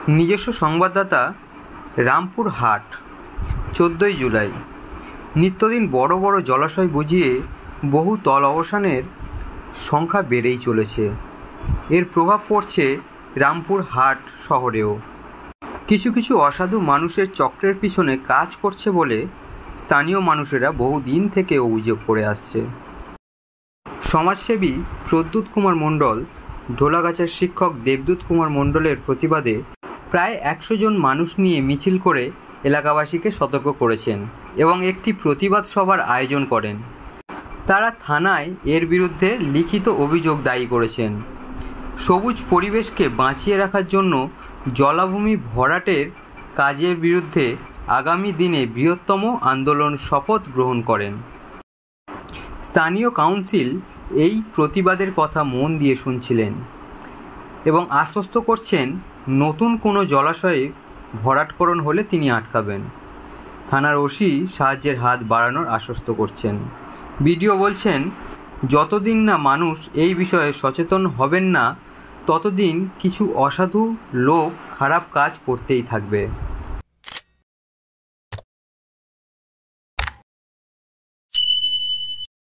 নিজস্ব সংবাদদাতা, রামপুর হাট, 14ই জুলাই। নিত্যদিন বড় বড় জলাশয় বুঝিয়ে বহু তল অবসানের সংখ্যা বেড়েই চলেছে। এর প্রভাব পড়ছে রামপুর হাট শহরেও। কিছু কিছু অসাধু মানুষের চক্রের পিছনে কাজ করছে বলে স্থানীয় মানুষেরা বহু দিন থেকে অভিযোগ করে আসছে। সমাজসেবী প্রদ্যুৎ কুমার মণ্ডল, ঢোলাগাছার শিক্ষক দেবদূত কুমার মণ্ডলের প্রতিবাদে প্রায় 100 জন মানুষ নিয়ে মিছিল করে এলাকাবাসীকে সতর্ক করেছেন এবং একটি প্রতিবাদ সভার আয়োজন করেন। তারা থানায় এর বিরুদ্ধে লিখিত অভিযোগ দায়ী করেছেন। সবুজ পরিবেশকে বাঁচিয়ে রাখার জন্য জলাভূমি ভরাটের কাজের বিরুদ্ধে আগামী দিনে বৃহত্তম আন্দোলন শপথ গ্রহণ করেন। স্থানীয় কাউন্সিল এই প্রতিবাদের কথা মন দিয়ে শুনছিলেন এবং আশ্বস্ত করছেন নতুন কোনো জলাশয়ে ভরাটকরণ হলে তিনি আটকাবেন। থানার ওসি সাহায্যের হাত বাড়ানোর আশ্বস্ত করছেন। বিডিও বলছেন, যতদিন না মানুষ এই বিষয়ে সচেতন হবেন না ততদিন কিছু অসাধু লোক খারাপ কাজ করতেই থাকবে।